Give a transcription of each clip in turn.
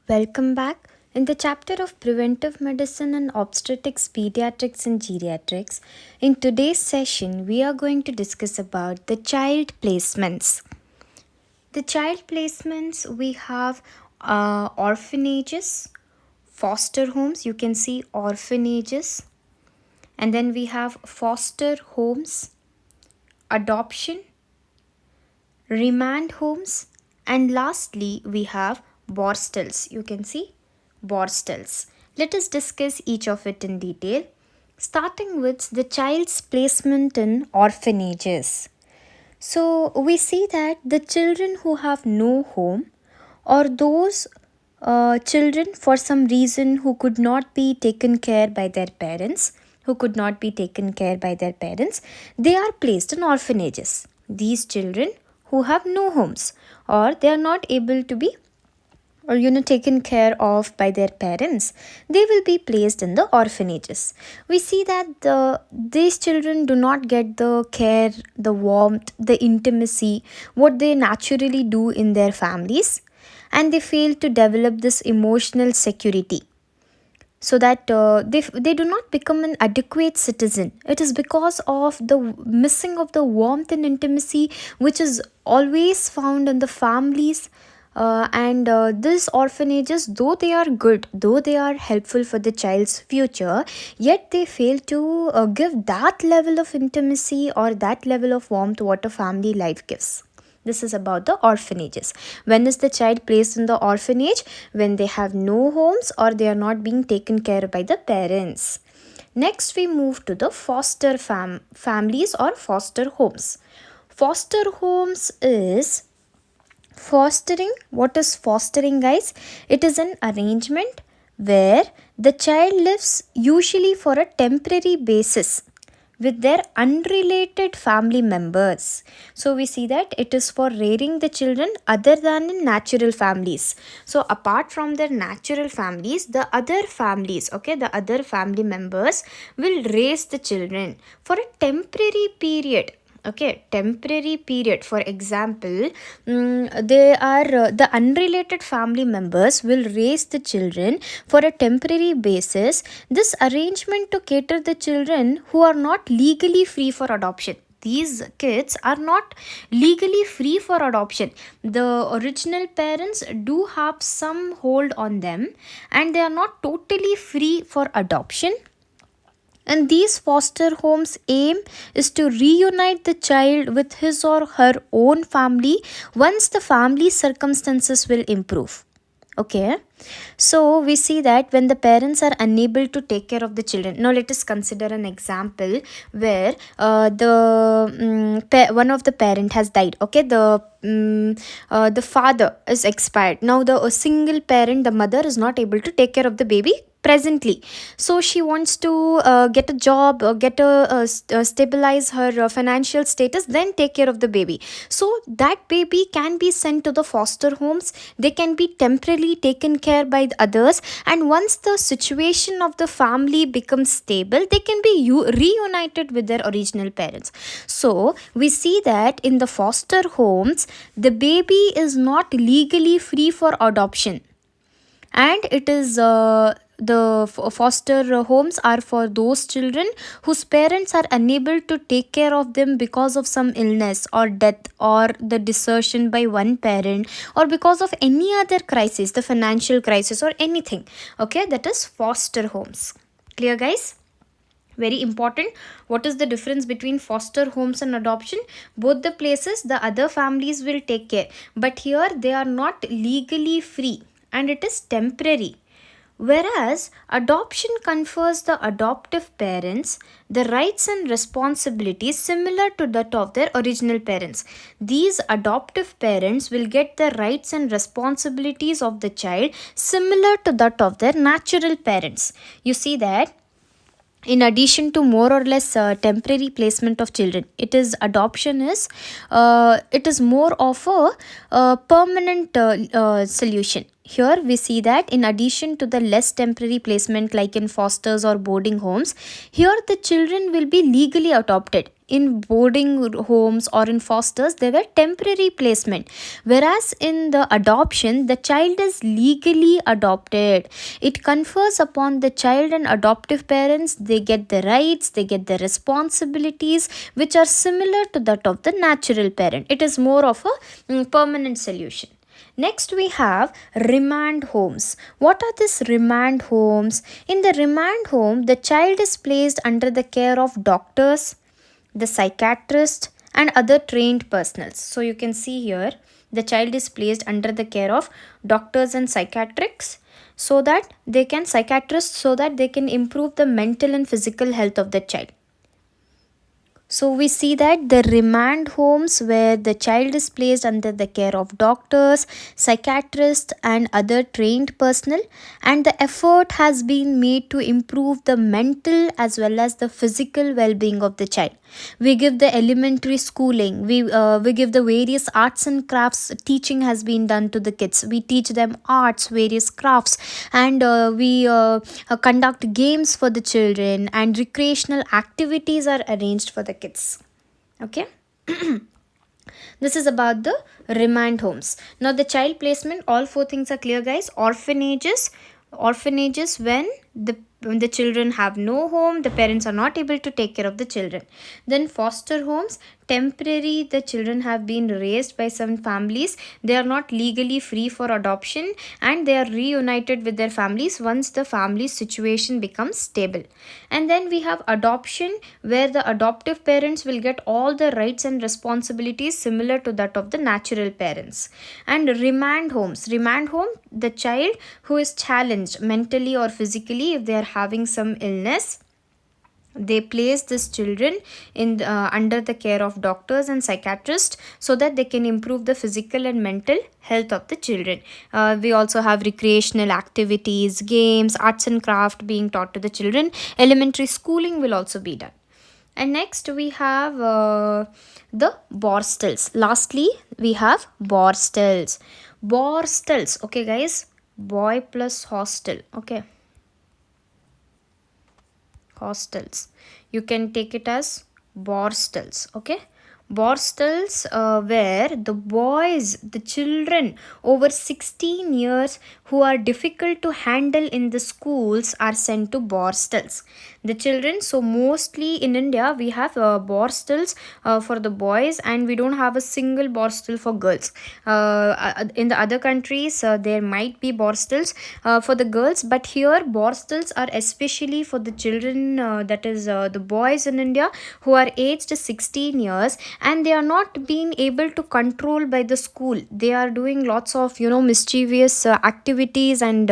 Welcome back. In the chapter of preventive medicine and obstetrics, pediatrics, and geriatrics, in today's session, we are going to discuss about the child placements. The child placements we have orphanages, foster homes. You can see orphanages, and then we have foster homes, adoption, remand homes, and lastly we have borstals. You can see borstals. Let us discuss each of it in detail, starting with the child's placement in orphanages. So we see that the children who have no home, or those children for some reason who could not be taken care by their parents, they are placed in orphanages. These children who have no homes, or they are not able to be taken care of by their parents, they will be placed in the orphanages. We see that these children do not get the care, the warmth, the intimacy what they naturally do in their families, and they fail to develop this emotional security, so that they do not become an adequate citizen. It is because of the missing of the warmth and intimacy which is always found in the families. And these orphanages, though they are good, though they are helpful for the child's future, yet they fail to give that level of intimacy or that level of warmth what a family life gives. This is about the orphanages. When is the child placed in the orphanage? When they have no homes or they are not being taken care by the parents. Next, we move to the foster families or foster homes. Foster homes is fostering. What is fostering, guys? It is an arrangement where the child lives usually for a temporary basis with their unrelated family members. So we see that it is for rearing the children other than in natural families. So apart from their natural families, the other families, the other family members will raise the children for a temporary period. Temporary period. For example, they are the unrelated family members will raise the children for a temporary basis. This arrangement to cater the children who are not legally free for adoption. These kids are not legally free for adoption. The original parents do have some hold on them, and they are not totally free for adoption. And these foster homes aim is to reunite the child with his or her own family once the family circumstances will improve. Okay, so we see that when the parents are unable to take care of the children. Now let us consider an example where one of the parent has died. The father is expired. Now the single parent, the mother, is not able to take care of the baby presently. So she wants to get a job, stabilize her financial status, then take care of the baby. So that baby can be sent to the foster homes. They can be temporarily taken care by the others, and once the situation of the family becomes stable, they can be reunited with their original parents. So we see that in the foster homes, the baby is not legally free for adoption, and it is the foster homes are for those children whose parents are unable to take care of them because of some illness or death, or the desertion by one parent, or because of any other crisis, the financial crisis or anything. That is foster homes. Clear, guys? Very important. What is the difference between foster homes and adoption? Both the places, the other families will take care, but here they are not legally free and it is temporary. Whereas adoption confers the adoptive parents the rights and responsibilities similar to that of their original parents. These adoptive parents will get the rights and responsibilities of the child similar to that of their natural parents. You see that in addition to more or less temporary placement of children, it is more of a permanent solution. Here we see that in addition to the less temporary placement like in fosters or boarding homes, here the children will be legally adopted. In boarding homes or in fosters, they were temporary placement, whereas in the adoption, the child is legally adopted. It confers upon the child and adoptive parents. They get the rights, they get the responsibilities which are similar to that of the natural parent. It is more of a permanent solution. Next, we have remand homes. What are these remand homes? In the remand home, the child is placed under the care of doctors, the psychiatrist, and other trained personnels. So, you can see here the child is placed under the care of doctors and psychiatrists so that they can improve the mental and physical health of the child. So we see that the remand homes where the child is placed under the care of doctors, psychiatrists, and other trained personnel, and the effort has been made to improve the mental as well as the physical well-being of the child. We give the elementary schooling. We give the various arts and crafts. Teaching has been done to the kids. We teach them arts, various crafts, and we conduct games for the children, and recreational activities are arranged for the kids. Okay. This is about the remand homes. Now the child placement, all four things are clear, guys. Orphanages when the children have no home, the parents are not able to take care of the children. Then foster homes, temporary, the children have been raised by some families, they are not legally free for adoption, and they are reunited with their families once the family situation becomes stable. And then we have adoption, where the adoptive parents will get all the rights and responsibilities similar to that of the natural parents. And remand home, the child who is challenged mentally or physically, if they are having some illness, they place these children under the care of doctors and psychiatrists so that they can improve the physical and mental health of the children. We also have recreational activities, games, arts and craft being taught to the children. Elementary schooling will also be done. And next we have the Borstals. Lastly, we have Borstals. Borstals, okay guys, boy plus hostel, okay. Hostels, you can take it as Borstals, okay. Borstals, where the boys, the children over 16 years who are difficult to handle in the schools are sent to Borstals. The children, so mostly in India we have Borstals for the boys, and we don't have a single Borstal for girls. In the other countries there might be Borstals for the girls, but here Borstals are especially for the children, that is the boys in India who are aged 16 years, and they are not being able to control by the school. They are doing lots of mischievous activities and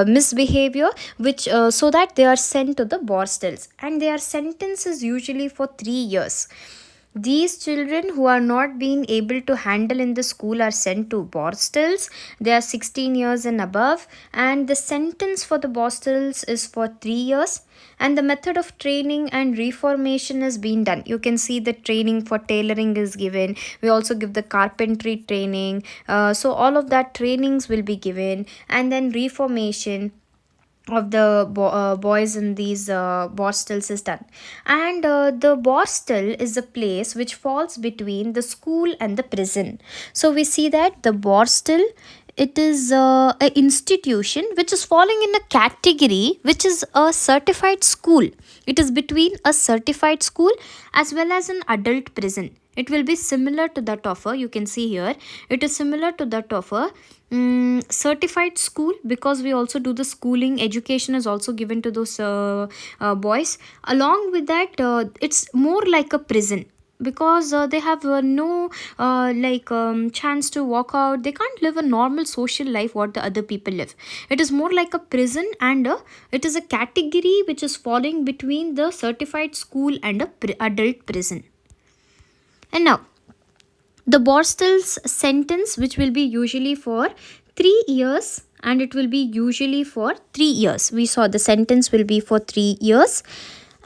misbehavior, which so that they are sent to the Borstals, and their sentence is usually for 3 years. These children who are not being able to handle in the school are sent to Borstals. They are 16 years and above, and the sentence for the Borstals is for 3 years. And the method of training and reformation has been done. You can see the training for tailoring is given. We also give the carpentry training. So all of that trainings will be given, and then reformation of the boys in these Borstals is done. And the Borstal is a place which falls between the school and the prison. So we see that the Borstal, it is a institution which is falling in a category which is a certified school. It is between a certified school as well as an adult prison. It will be similar to that of a, you can see here, it is similar to that of a certified school, because we also do the schooling. Education is also given to those boys. Along with that, it's more like a prison, because they have no chance to walk out. They can't live a normal social life what the other people live. It is more like a prison, and it is a category which is falling between the certified school and a adult prison. And now the Borstal's sentence, which will be usually for 3 years, and it will be usually for 3 years. We saw the sentence will be for 3 years,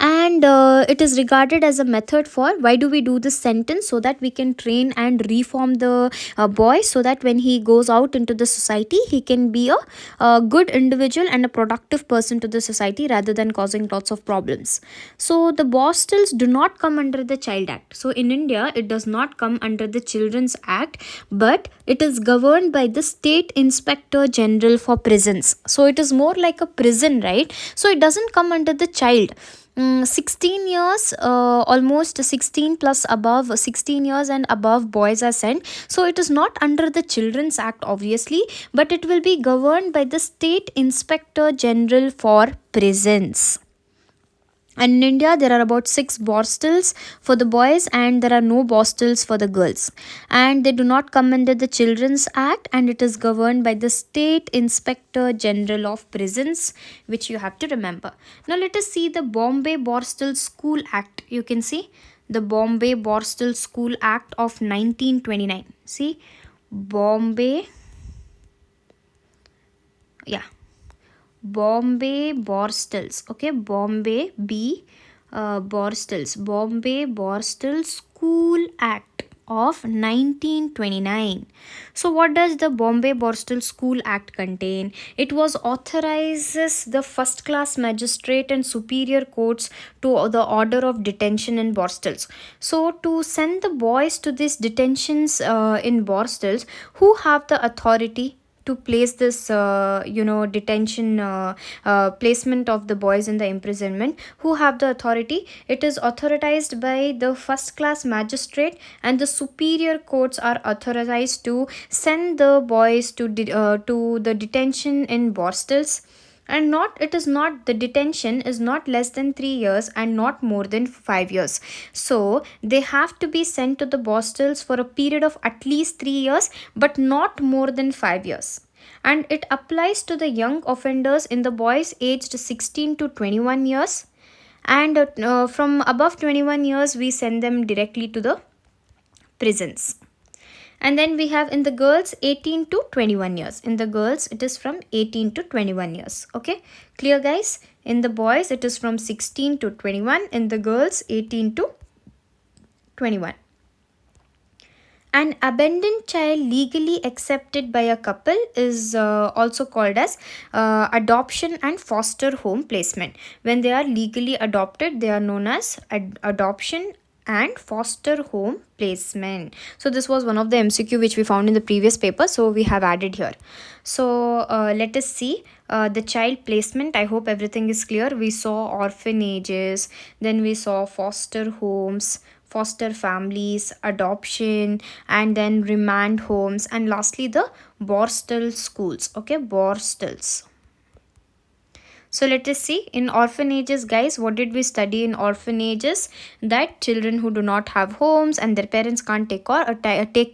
And it is regarded as a method for why do we do this sentence, so that we can train and reform the boy, so that when he goes out into the society he can be a good individual and a productive person to the society rather than causing lots of problems. So the Borstals do not come under the Child Act. So in India it does not come under the Children's Act, but it is governed by the State Inspector General for Prisons. So it is more like a prison, right? So it doesn't come under the child. 16 years, almost 16 plus above, 16 years and above boys are sent. So it is not under the Children's Act, obviously, but it will be governed by the State Inspector General for Prisons. And in India, there are about 6 Borstals for the boys, and there are no Borstals for the girls. And they do not come under the Children's Act, and it is governed by the State Inspector General of Prisons, which you have to remember. Now, let us see the Bombay Borstal School Act. You can see the Bombay Borstal School Act of 1929. See, Bombay, yeah, Bombay Borstals. Okay, Bombay Bombay Borstal School Act of 1929. So what does the Bombay Borstal School Act contain? It was authorizes the first class magistrate and superior courts to the order of detention in Borstals. So to send the boys to these detentions in Borstals, who have the authority to place this detention placement of the boys in the imprisonment? Who have the authority? It is authorized by the first class magistrate, and the superior courts are authorized to send the boys to the detention in Borstals. And not it is not the detention is not less than 3 years and not more than 5 years. So they have to be sent to the Borstals for a period of at least 3 years, but not more than 5 years. And it applies to the young offenders in the boys aged 16 to 21 years, and from above 21 years we send them directly to the prisons. And then we have in the girls 18 to 21 years. In the girls it is from 18 to 21 years. Okay, clear guys? In the boys it is from 16 to 21, in the girls 18 to 21. An abandoned child legally accepted by a couple is also called as adoption and foster home placement. When they are legally adopted, they are known as adoption and foster home placement. So this was one of the MCQ which we found in the previous paper, so we have added here. So let us see the child placement. I hope everything is clear. We saw orphanages, then we saw foster homes, foster families, adoption, and then remand homes, and lastly the Borstal schools. Okay, Borstals. So let us see in orphanages, guys. What did we study in orphanages? That children who do not have homes and their parents can't take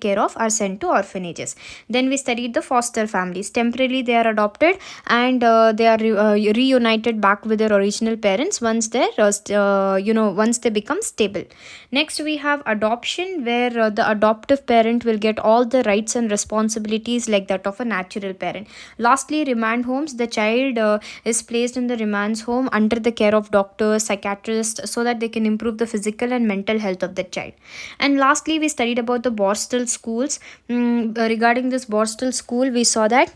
care of are sent to orphanages. Then we studied the foster families. Temporarily they are adopted, and they are reunited back with their original parents once once they become stable. Next we have adoption, where the adoptive parent will get all the rights and responsibilities like that of a natural parent. Lastly, remand homes. The child is placed in the remand home under the care of doctors, psychiatrists, so that they can improve the physical and mental health of the child. And lastly, we studied about the Borstal schools. Regarding this Borstal school, we saw that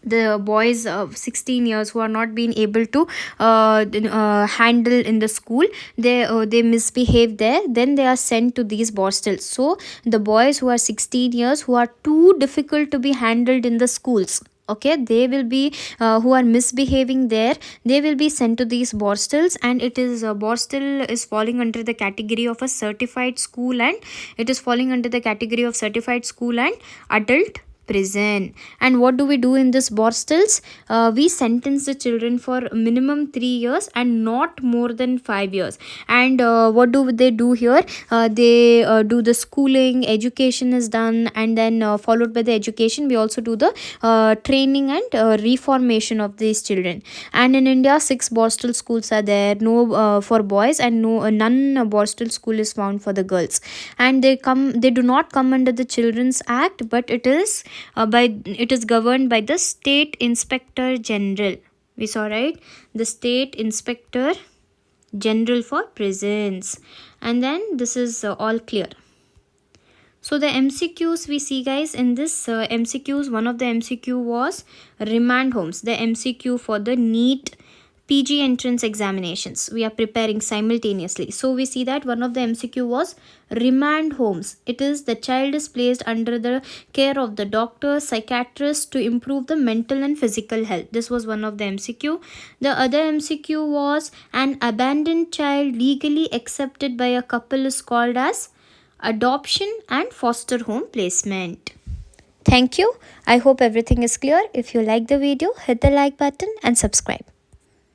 the boys of 16 years who are not being able to handle in the school, they misbehave there, then they are sent to these Borstals. So the boys who are 16 years who are too difficult to be handled in the schools, okay, they will be who are misbehaving there, they will be sent to these Borstals. And it is Borstal is falling under the category of a certified school, and it is falling under the category of certified school and adult prison. And what do we do in this Borstals? We sentence the children for minimum 3 years and not more than 5 years. And what do they do here? They do the schooling, education is done, and then followed by the education we also do the training and reformation of these children. And in India 6 Borstal schools are there, no for boys, and none Borstal school is found for the girls. And they do not come under the Children's Act, but it is governed by the State Inspector General. We saw, right? The State Inspector general for prisons. And then this is all clear. So the MCQs we see, guys, in this MCQs, one of the MCQ was remand homes. The MCQ for the NEET PG entrance examinations we are preparing simultaneously. So we see that one of the MCQ was remand homes. It is the child is placed under the care of the doctor, psychiatrist to improve the mental and physical health. This was one of the MCQ. The other MCQ was an abandoned child legally accepted by a couple is called as adoption and foster home placement. Thank you. I hope everything is clear. If you like the video, hit the like button and subscribe.